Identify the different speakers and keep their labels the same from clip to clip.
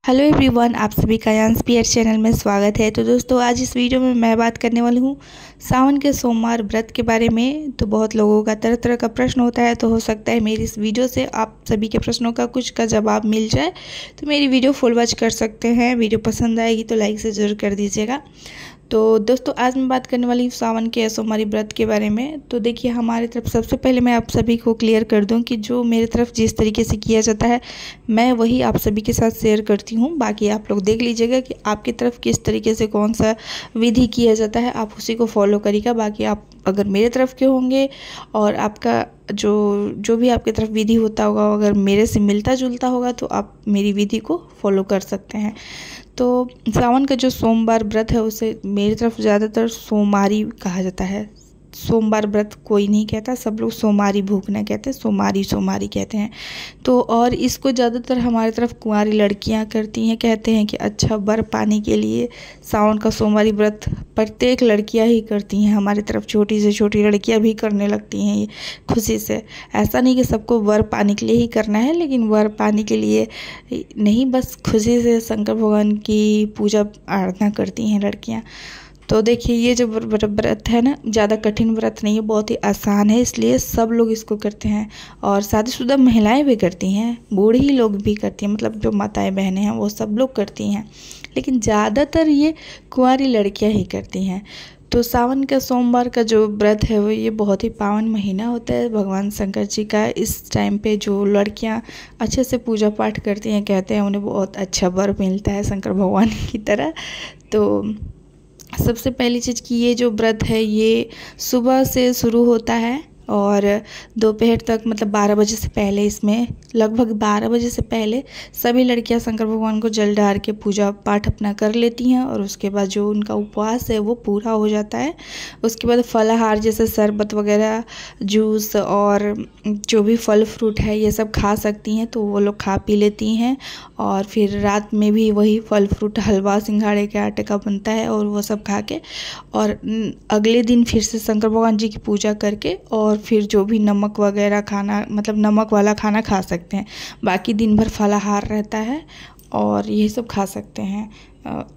Speaker 1: Hello everyone, आप सभी का यांस पीयर चैनल में स्वागत है। तो दोस्तों, आज इस वीडियो में मैं बात करने वाली हूँ सावन के सोमवार व्रत के बारे में। तो बहुत लोगों का तरह तरह का प्रश्न होता है, तो हो सकता है मेरी इस वीडियो से आप सभी के प्रश्नों का कुछ का जवाब मिल जाए। तो मेरी वीडियो फुल वॉच कर सकते हैं। वीडियो पसंद आएगी तो लाइक से ज़रूर कर दीजिएगा। तो दोस्तों, आज मैं बात करने वाली हूँ सावन के सोमवारी व्रत के बारे में। तो देखिए, हमारी तरफ सबसे पहले मैं आप सभी को क्लियर कर दूं कि जो मेरी तरफ जिस तरीके से किया जाता है, मैं वही आप सभी के साथ शेयर करती हूँ। बाकी आप लोग देख लीजिएगा कि आपकी तरफ किस तरीके से कौन सा विधि किया जाता है, आप उसी को फॉलो करिएगा। बाकी आप अगर मेरे तरफ के होंगे और आपका जो भी आपकी तरफ विधि होता होगा, अगर मेरे से मिलता जुलता होगा, तो आप मेरी विधि को फॉलो कर सकते हैं। तो सावन का जो सोमवार व्रत है, उसे मेरी तरफ ज़्यादातर सोमवारी कहा जाता है। सोमवार व्रत कोई नहीं कहता, सब लोग सोमवारी भूखना कहते हैं, सोमवारी कहते हैं। तो और इसको ज़्यादातर हमारी तरफ कुंवारी लड़कियां करती हैं। कहते हैं कि अच्छा वर पाने के लिए सावन का सोमवारी व्रत प्रत्येक लड़कियां ही करती हैं। हमारी तरफ छोटी से छोटी लड़कियां भी करने लगती हैं ये खुशी से। ऐसा नहीं कि सबको वर पाने के लिए ही करना है, लेकिन वर पाने के लिए नहीं, बस खुशी से शंकर भगवान की पूजा आराधना करती हैं लड़कियाँ। तो देखिए, ये जो व्रत है ना, ज़्यादा कठिन व्रत नहीं है, बहुत ही आसान है, इसलिए सब लोग इसको करते हैं। और शादीशुदा महिलाएं भी करती हैं, बूढ़ी लोग भी करती हैं, मतलब जो माताएं बहनें हैं वो सब लोग करती हैं, लेकिन ज़्यादातर ये कुंवारी लड़कियां ही करती हैं। तो सावन का सोमवार का जो व्रत है, वो ये बहुत ही पावन महीना होता है भगवान शंकर जी का। इस टाइम पे जो लड़कियां अच्छे से पूजा पाठ करती हैं, कहते हैं उन्हें बहुत अच्छा वर मिलता है शंकर भगवान की तरह। तो सबसे पहली चीज़ कि ये जो व्रत है, ये सुबह से शुरू होता है और दोपहर तक, मतलब 12 बजे से पहले, इसमें लगभग 12 बजे से पहले सभी लड़कियां शंकर भगवान को जल डाल के पूजा पाठ अपना कर लेती हैं। और उसके बाद जो उनका उपवास है वो पूरा हो जाता है। उसके बाद फलाहार जैसे शरबत वगैरह, जूस और जो भी फल फ्रूट है, ये सब खा सकती हैं, तो वो लोग खा पी लेती हैं। और फिर रात में भी वही फल फ्रूट, हलवा सिंघाड़े के आटे का बनता है, और वो सब खा के और अगले दिन फिर से शंकर भगवान जी की पूजा करके और फिर जो भी नमक वगैरह खाना, मतलब नमक वाला खाना खा सकते हैं। बाकी दिन भर फलाहार रहता है और यही सब खा सकते हैं।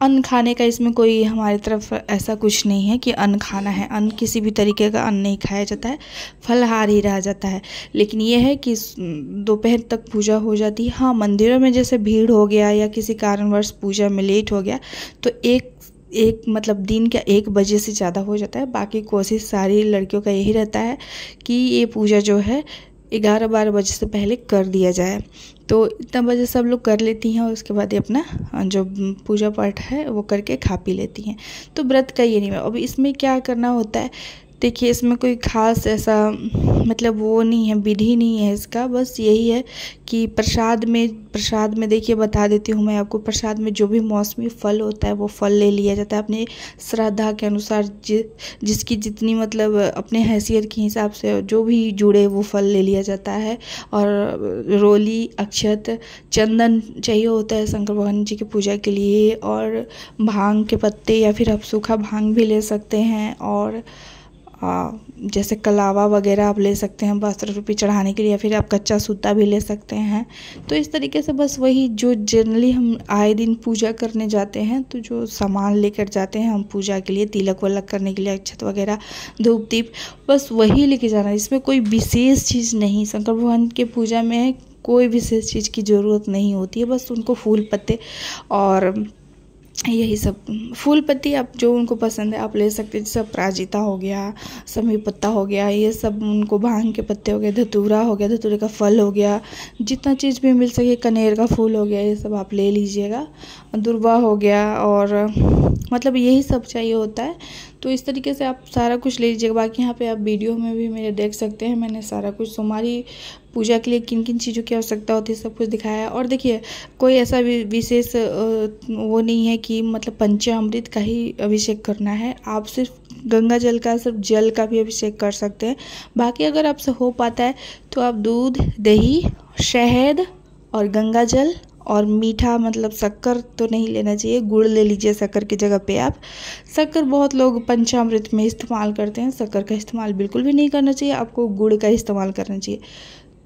Speaker 1: अन्न खाने का इसमें कोई हमारी तरफ ऐसा कुछ नहीं है कि अन्न खाना है। अन्न, किसी भी तरीके का अन्न नहीं खाया जाता है, फलाहार ही रह जाता है। लेकिन यह है कि दोपहर तक पूजा हो जाती है। हाँ, मंदिरों में जैसे भीड़ हो गया या किसी कारणवश पूजा में लेट हो गया, तो एक मतलब दिन का 1 बजे से ज़्यादा हो जाता है। बाकी कोशिश सारी लड़कियों का यही रहता है कि ये पूजा जो है 11-12 बजे से पहले कर दिया जाए। तो इतना बजे सब लोग कर लेती हैं और उसके बाद ये अपना जो पूजा पाठ है वो करके खा पी लेती हैं। तो व्रत का ये नहीं है। अब इसमें क्या करना होता है, देखिए, इसमें कोई ख़ास ऐसा मतलब वो नहीं है, विधि नहीं है इसका। बस यही है कि प्रसाद में देखिए, बता देती हूँ मैं आपको। प्रसाद में जो भी मौसमी फल होता है वो फल ले लिया जाता है अपने श्रद्धा के अनुसार। जिसकी जितनी, मतलब अपने हैसियत के हिसाब से जो भी जुड़े वो फल ले लिया जाता है। और रोली, अक्षत, चंदन चाहिए होता है शंकर भगवान जी की पूजा के लिए। और भांग के पत्ते, या फिर आप सूखा भांग भी ले सकते हैं। और जैसे कलावा वगैरह आप ले सकते हैं वस्त्र रूपी चढ़ाने के लिए, या फिर आप कच्चा सूता भी ले सकते हैं। तो इस तरीके से बस वही जो जनरली हम आए दिन पूजा करने जाते हैं, तो जो सामान लेकर जाते हैं हम पूजा के लिए, तिलक वलक करने के लिए, अक्षत वगैरह, धूप दीप, बस वही लेके जाना है। इसमें कोई विशेष चीज़ नहीं। शंकर भगवान के पूजा में कोई विशेष चीज़ की ज़रूरत नहीं होती है। बस उनको फूल पत्ते और यही सब, फूल पत्ती आप जो उनको पसंद है आप ले सकते हैं। जैसे अपराजिता हो गया, समी पत्ता हो गया, ये सब उनको, भांग के पत्ते हो गए, धतूरा हो गया, धतूरे का फल हो गया, जितना चीज़ भी मिल सके, कनेर का फूल हो गया, ये सब आप ले लीजिएगा। दुर्वा हो गया, और मतलब यही सब चाहिए होता है। तो इस तरीके से आप सारा कुछ ले लीजिएगा। बाकी यहाँ पे आप वीडियो में भी मेरे देख सकते हैं, मैंने सारा कुछ सोमवारी पूजा के लिए किन किन चीज़ों की आवश्यकता होती है सब कुछ दिखाया है। और देखिए, कोई ऐसा विशेष वो नहीं है कि मतलब पंचामृत का ही अभिषेक करना है। आप सिर्फ गंगा जल का, सिर्फ जल का भी अभिषेक कर सकते हैं। बाकी अगर आपसे हो पाता है तो आप दूध, दही, शहद और गंगा जल और मीठा, मतलब शक्कर तो नहीं लेना चाहिए, गुड़ ले लीजिए शक्कर की जगह पे आप। शक्कर बहुत लोग पंचामृत में इस्तेमाल करते हैं, शक्कर का इस्तेमाल बिल्कुल भी नहीं करना चाहिए, आपको गुड़ का इस्तेमाल करना चाहिए।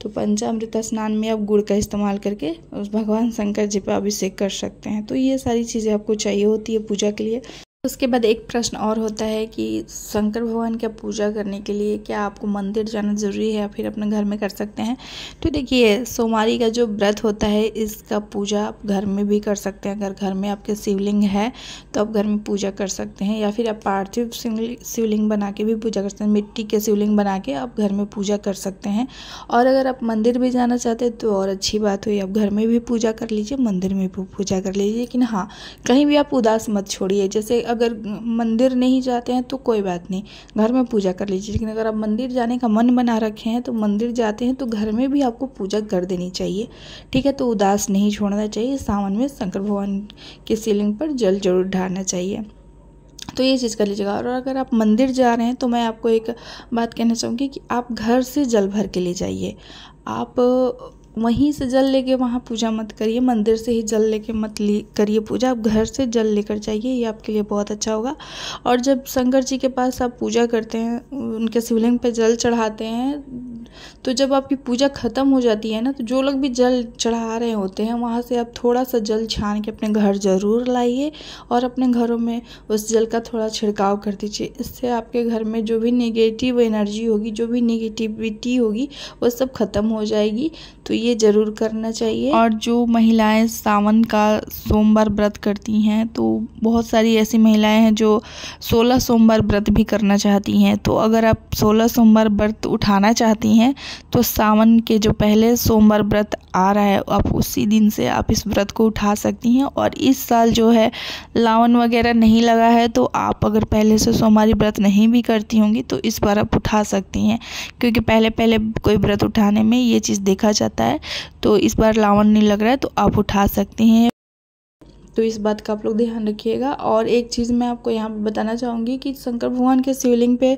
Speaker 1: तो पंचामृत स्नान में आप गुड़ का इस्तेमाल करके उस भगवान शंकर जी पर अभिषेक कर सकते हैं। तो ये सारी चीज़ें आपको चाहिए होती है पूजा के लिए। उसके बाद एक प्रश्न और होता है कि शंकर भगवान की पूजा करने के लिए क्या आपको मंदिर जाना ज़रूरी है या फिर अपने घर में कर सकते हैं। तो देखिए, सोमवारी का जो व्रत होता है इसका पूजा आप घर में भी कर सकते हैं। अगर घर में आपके शिवलिंग है तो आप घर में पूजा कर सकते हैं, या फिर आप पार्थिव शिवलिंग बना के भी पूजा कर सकते हैं। मिट्टी के शिवलिंग बना के आप घर में पूजा कर सकते हैं। और अगर आप मंदिर भी जाना चाहते हैं तो और अच्छी बात हुई, आप घर में भी पूजा कर लीजिए, मंदिर में भी पूजा कर लीजिए। लेकिन हाँ, कहीं भी आप उदास मत छोड़िए। जैसे अगर मंदिर नहीं जाते हैं तो कोई बात नहीं, घर में पूजा कर लीजिए। लेकिन अगर आप मंदिर जाने का मन बना रखे हैं तो मंदिर जाते हैं तो घर में भी आपको पूजा कर देनी चाहिए, ठीक है। तो उदास नहीं छोड़ना चाहिए। सावन में शंकर भगवान के शिवलिंग पर जल जरूर ढारना चाहिए। तो ये चीज़ कर लीजिएगा। और अगर आप मंदिर जा रहे हैं तो मैं आपको एक बात कहना चाहूँगी कि आप घर से जल भर के ले जाइए। आप वहीं से जल लेके वहाँ पूजा मत करिए, मंदिर से ही जल लेके मत करिए पूजा। आप घर से जल लेकर जाइए, ये आपके लिए बहुत अच्छा होगा। और जब शंकर जी के पास आप पूजा करते हैं, उनके शिवलिंग पे जल चढ़ाते हैं, तो जब आपकी पूजा ख़त्म हो जाती है ना, तो जो लोग भी जल चढ़ा रहे होते हैं वहाँ से आप थोड़ा सा जल छान के अपने घर ज़रूर लाइए और अपने घरों में उस जल का थोड़ा छिड़काव कर दीजिए। इससे आपके घर में जो भी नेगेटिव एनर्जी होगी, जो भी नेगेटिविटी होगी, वो सब खत्म हो जाएगी। तो ये ज़रूर करना चाहिए। और जो महिलाएं सावन का सोमवार व्रत करती हैं, तो बहुत सारी ऐसी महिलाएं हैं जो 16 सोमवार व्रत भी करना चाहती हैं। तो अगर आप 16 सोमवार व्रत उठाना चाहती हैं तो सावन के जो पहले सोमवार व्रत आ रहा है, आप उसी दिन से आप इस व्रत को उठा सकती हैं। और इस साल जो है लावन वगैरह नहीं लगा है, तो आप अगर पहले से सोमवारी व्रत नहीं भी करती होंगी तो इस बार आप उठा सकती हैं, क्योंकि पहले पहले कोई व्रत उठाने में ये चीज़ देखा जाता है। तो इस बार लावन नहीं लग रहा है तो आप उठा सकती हैं। तो इस बात का आप लोग ध्यान रखिएगा। और एक चीज़ मैं आपको यहाँ पे बताना चाहूँगी कि शंकर भगवान के शिवलिंग पे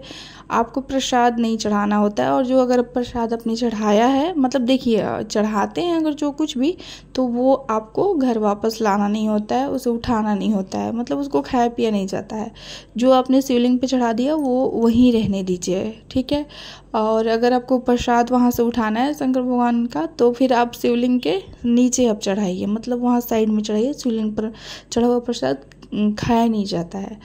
Speaker 1: आपको प्रसाद नहीं चढ़ाना होता है। और जो अगर प्रसाद आपने चढ़ाया है, मतलब देखिए, चढ़ाते हैं अगर जो कुछ भी, तो वो आपको घर वापस लाना नहीं होता है, उसे उठाना नहीं होता है, मतलब उसको खाया पिया नहीं जाता है। जो आपने शिवलिंग पे चढ़ा दिया वो वहीं रहने दीजिए, ठीक है। और अगर आपको प्रसाद वहाँ से उठाना है शंकर भगवान का, तो फिर आप शिवलिंग के नीचे आप चढ़ाइए, मतलब वहाँ साइड में चढ़ाइए। शिवलिंग पर चढ़ा हुआ प्रसाद खाया नहीं जाता है।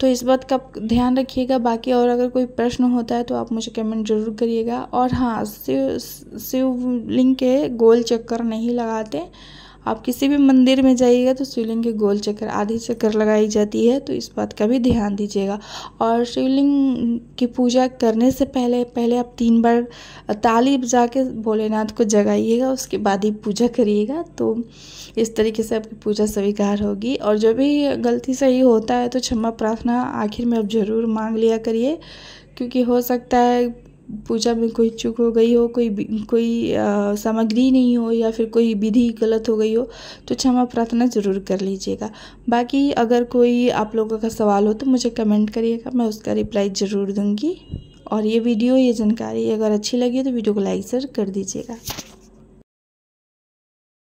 Speaker 1: तो इस बात का ध्यान रखिएगा। बाकी और अगर कोई प्रश्न होता है तो आप मुझे कमेंट जरूर करिएगा। और हाँ, शिवलिंग के गोल चक्कर नहीं लगाते। आप किसी भी मंदिर में जाइएगा तो शिवलिंग के गोल चक्कर, आधी चक्कर लगाई जाती है, तो इस बात का भी ध्यान दीजिएगा। और शिवलिंग की पूजा करने से पहले आप 3 बार ताली बजा के भोलेनाथ को जगाइएगा, उसके बाद ही पूजा करिएगा। तो इस तरीके से आपकी पूजा स्वीकार होगी। और जो भी गलती सही होता है तो क्षमा प्रार्थना आखिर में आप ज़रूर मांग लिया करिए, क्योंकि हो सकता है पूजा में कोई चूक हो गई हो, कोई सामग्री नहीं हो, या फिर कोई विधि गलत हो गई हो, तो क्षमा प्रार्थना ज़रूर कर लीजिएगा। बाकी अगर कोई आप लोगों का सवाल हो तो मुझे कमेंट करिएगा, मैं उसका रिप्लाई ज़रूर दूंगी। और ये वीडियो, ये जानकारी अगर अच्छी लगी तो वीडियो को लाइक शेयर कर दीजिएगा।